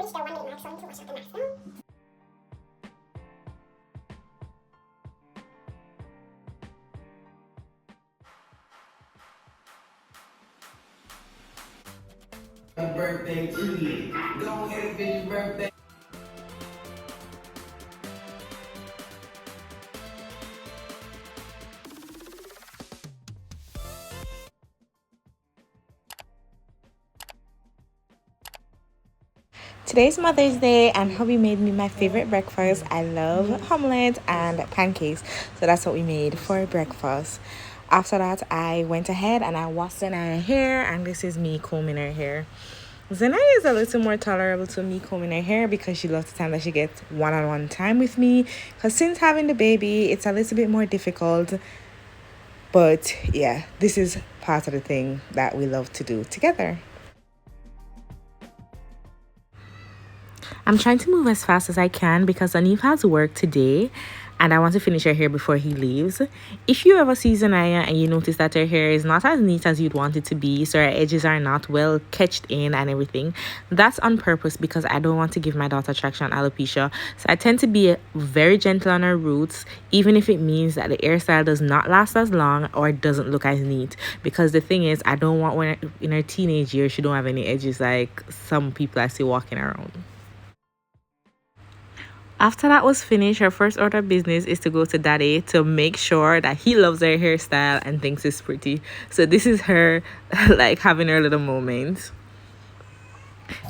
Birthday treat. Go ahead, bitch, birthday. Today's Mother's Day, and hubby made me my favorite breakfast. I love omelette and pancakes, so that's what we made for breakfast. After that, I went ahead and I washed Zenai's hair, and this is me combing her hair. Zenai is a little more tolerable to me combing her hair because she loves the time that she gets one-on-one time with me. Because since having the baby, it's a little bit more difficult. But yeah, this is part of the thing that we love to do together. I'm trying to move as fast as I can because Anif has work today and I want to finish her hair before he leaves. If you ever see Zanaya and you notice that her hair is not as neat as you'd want it to be, so her edges are not well catched in and everything, that's on purpose because I don't want to give my daughter traction alopecia. So I tend to be very gentle on her roots, even if it means that the hairstyle does not last as long or doesn't look as neat. Because the thing is, I don't want when in her teenage years she don't have any edges like some people I see walking around. After that was finished, her first order of business is to go to daddy to make sure that he loves her hairstyle and thinks it's pretty. So this is her like having her little moment.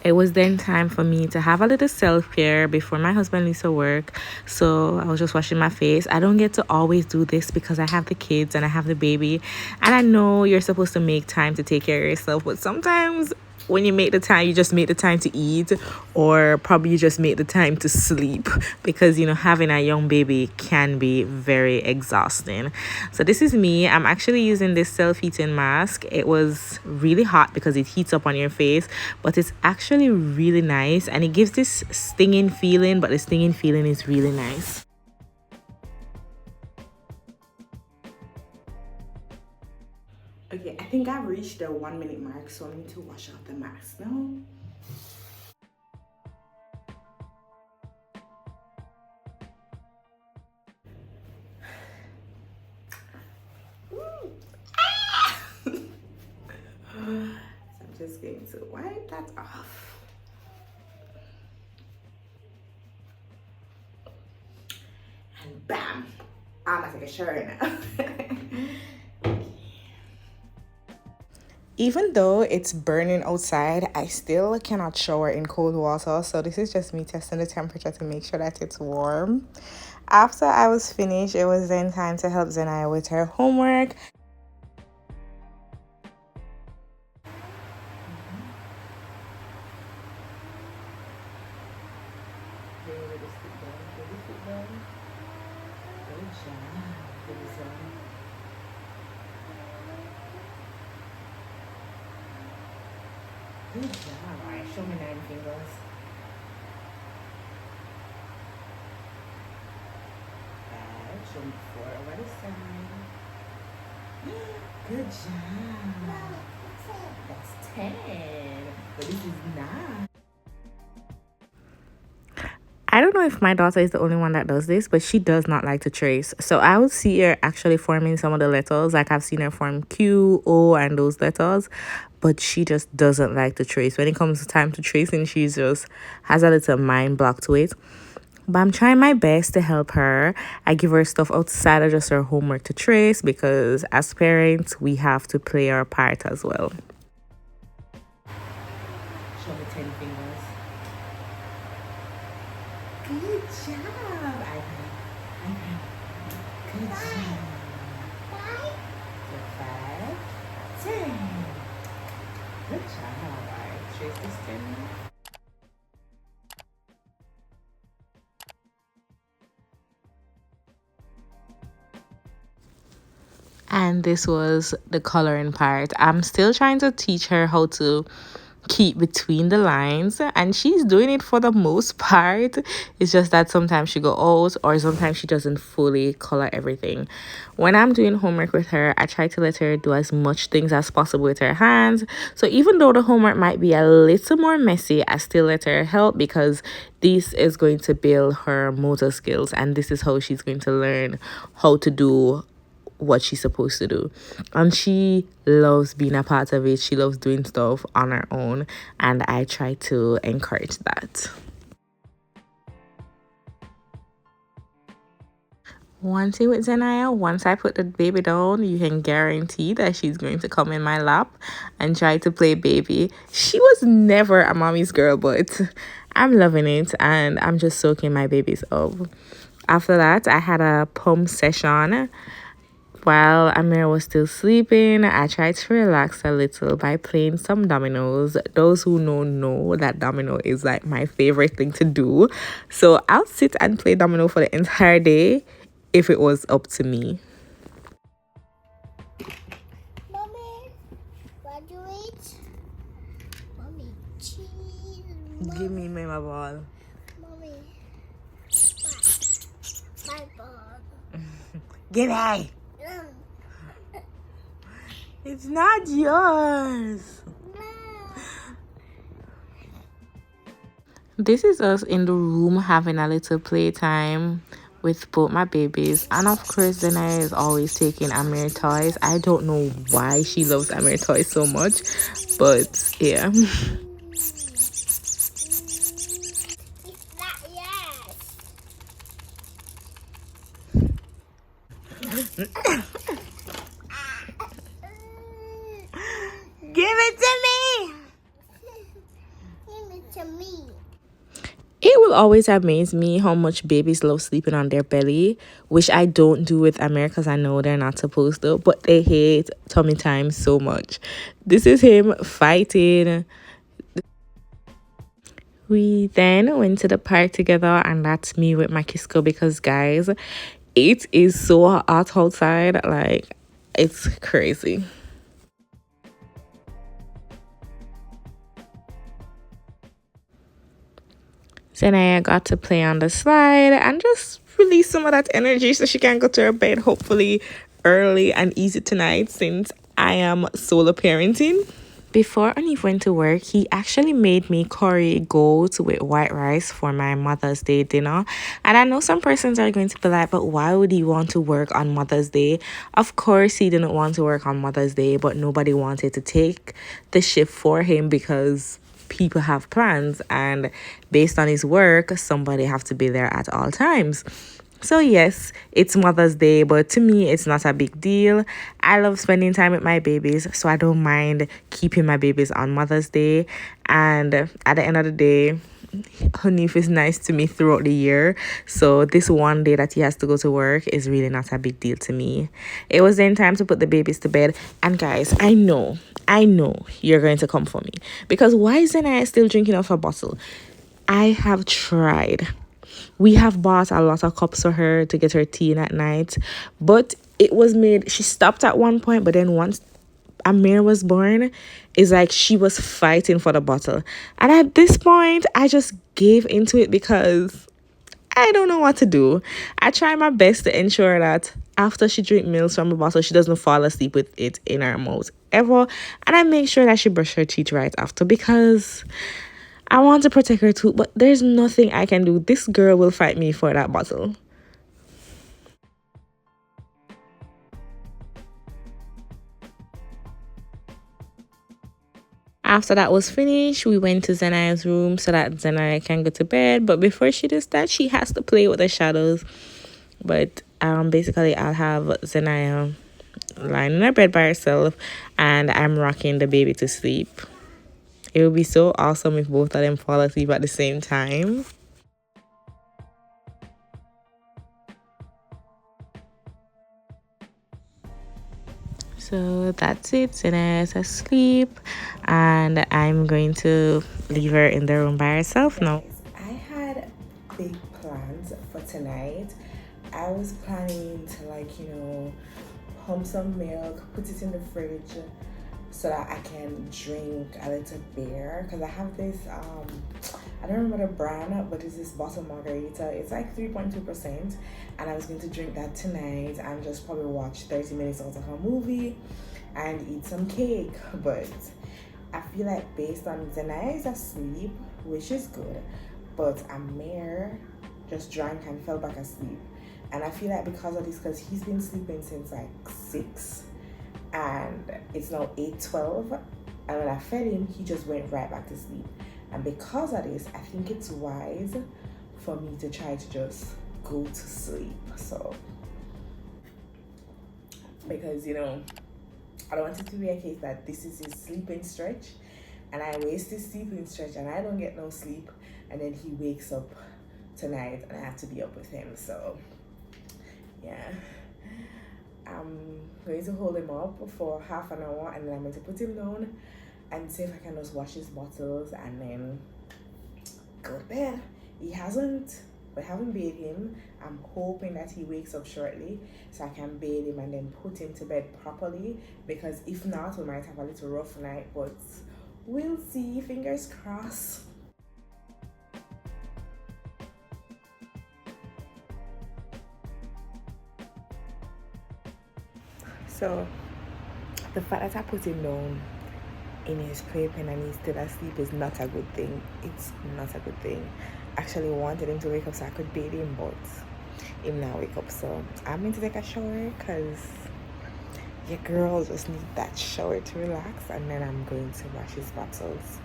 It was then time for me to have a little self-care before my husband leaves for work. So I was just washing my face. I don't get to always do this because I have the kids and I have the baby. And I know you're supposed to make time to take care of yourself, but sometimes when you make the time, you just make the time to eat, or probably you just make the time to sleep because having a young baby can be very exhausting. So this is me. I'm actually using this self-heating mask. It was really hot because it heats up on your face, but it's actually really nice and it gives this stinging feeling, but the stinging feeling is really nice. Okay, I think I've reached the 1 minute mark, so I need to wash out the mask now. So I'm just going to wipe that off. And bam! I'm gonna take a shower now. Even though it's burning outside, I still cannot shower in cold water. So this is just me testing the temperature to make sure that it's warm. After I was finished, it was then time to help Zenai with her homework. Good job. All right, show me 9 fingers. Show me 4 over the side. Good job. That's 10. But this is 9. I don't know if my daughter is the only one that does this, but she does not like to trace. So I would see her actually forming some of the letters. Like I've seen her form Q, O, and those letters. But she just doesn't like to trace. When it comes to time to tracing, she just has a little mind block to it. But I'm trying my best to help her. I give her stuff outside of just her homework to trace because as parents, we have to play our part as well. Show me 10 fingers. Good job. Good job. 5, 10. Good job. All right, trace this 10. And this was the coloring part. I'm still trying to teach her how to keep between the lines, and she's doing it for the most part. It's just that sometimes she go out or sometimes she doesn't fully color everything. When I'm doing homework with her, I try to let her do as much things as possible with her hands. So even though the homework might be a little more messy, I still let her help because this is going to build her motor skills, and this is how she's going to learn how to do what she's supposed to do. And she loves being a part of it. She loves doing stuff on her own, and I try to encourage that. One thing with Zanaya, once I put the baby down, you can guarantee that she's going to come in my lap and try to play baby. She was never a mommy's girl, but I'm loving it and I'm just soaking my babies up. After that, I had a pump session. While Amir was still sleeping, I tried to relax a little by playing some dominoes. Those who know that domino is like my favorite thing to do. So I'll sit and play domino for the entire day if it was up to me. Mommy, what do you eat? Mommy, cheese. Give me my ball. Mommy, my ball. Give me! Mm. It's not yours. This is us in the room having a little playtime with both my babies, and of course Zena is always taking Amir toys. I don't know why she loves Amir toys so much, but yeah. It's not yours. Give it to me! Give it to me. It will always amaze me how much babies love sleeping on their belly, which I don't do with Amir because I know they're not supposed to, but they hate tummy time so much. This is him fighting. We then went to the park together, and that's me with my Kisco because, guys, it is so hot outside. Like, it's crazy. Zenaya got to play on the slide and just release some of that energy so she can go to her bed hopefully early and easy tonight since I am solo parenting. Before Anif went to work, he actually made me curry goat with white rice for my Mother's Day dinner. And I know some persons are going to be like, but why would he want to work on Mother's Day? Of course, he didn't want to work on Mother's Day, but nobody wanted to take the shift for him because people have plans, and based on his work, somebody have to be there at all times. So yes, it's Mother's Day, but to me, it's not a big deal. I love spending time with my babies, so I don't mind keeping my babies on Mother's Day. And at the end of the day, Hanif is nice to me throughout the year. So this one day that he has to go to work is really not a big deal to me. It was then time to put the babies to bed. And guys, I know you're going to come for me. Because why isn't I still drinking off a bottle? I have tried. We have bought a lot of cups for her to get her tea in at night, but it was made, she stopped at one point, but then once Amir was born, it's like she was fighting for the bottle. And at this point, I just gave into it because I don't know what to do. I try my best to ensure that after she drinks milk from the bottle, she doesn't fall asleep with it in her mouth ever. And I make sure that she brush her teeth right after because I want to protect her too, but there's nothing I can do. This girl will fight me for that bottle. After that was finished, we went to Zenaya's room so that Zenaya can go to bed. But before she does that, she has to play with the shadows. But basically, I'll have Zenaya lying in her bed by herself, and I'm rocking the baby to sleep. It would be so awesome if both of them fall asleep at the same time. So that's it. Zena is asleep, and I'm going to leave her in the room by herself now. I had big plans for tonight. I was planning to, like, pump some milk, put it in the fridge, so that I can drink a little beer, because I have this I don't remember the brand, but it's this bottle margarita. It's like 3.2%, and I was going to drink that tonight and just probably watch 30 minutes of a movie and eat some cake. But I feel like based on Zanaya is asleep, which is good, but Amir just drank and fell back asleep. And I feel like because of this, because he's been sleeping since like 6 and it's now 8:12, and when I fed him, he just went right back to sleep. And because of this, I think it's wise for me to try to just go to sleep. So, because you know, I don't want it to be a case that this is his sleeping stretch and I waste his sleeping stretch and I don't get no sleep, and then he wakes up tonight and I have to be up with him. So yeah, I'm going to hold him up for half an hour, and then I'm going to put him down and see if I can just wash his bottles and then go to bed. We haven't bathed him. I'm hoping that he wakes up shortly so I can bathe him and then put him to bed properly, because if not, we might have a little rough night, but we'll see. Fingers crossed. So the fact that I put him down in his playpen and he's still asleep is not a good thing. It's not a good thing. Actually wanted him to wake up so I could bathe him, but him now wake up. So I'm going to take a shower because your girl just need that shower to relax, and then I'm going to wash his bottles.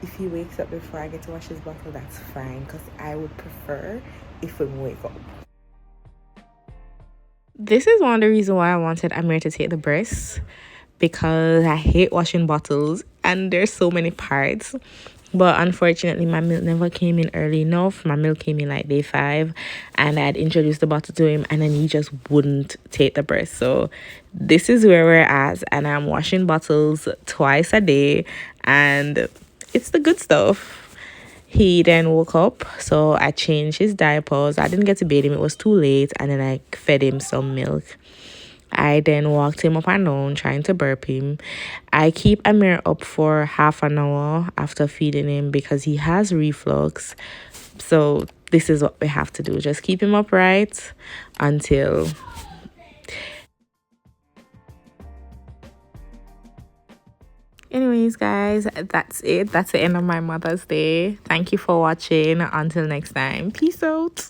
If he wakes up before I get to wash his bottle, that's fine, because I would prefer if we wake up. This is one of the reasons why I wanted Amir to take the breast, because I hate washing bottles and there's so many parts. But unfortunately, my milk never came in early enough. My milk came in like day 5, and I had introduced the bottle to him, and then he just wouldn't take the breast. So this is where we're at, and I'm washing bottles twice a day, and it's the good stuff. He then woke up, so I changed his diapers. I didn't get to bathe him, it was too late, and then I fed him some milk. I then walked him up and down, trying to burp him. I keep Amir up for half an hour after feeding him because he has reflux. So this is what we have to do. Just keep him upright until... Anyways, guys, that's it. That's the end of my Mother's Day. Thank you for watching. Until next time, peace out.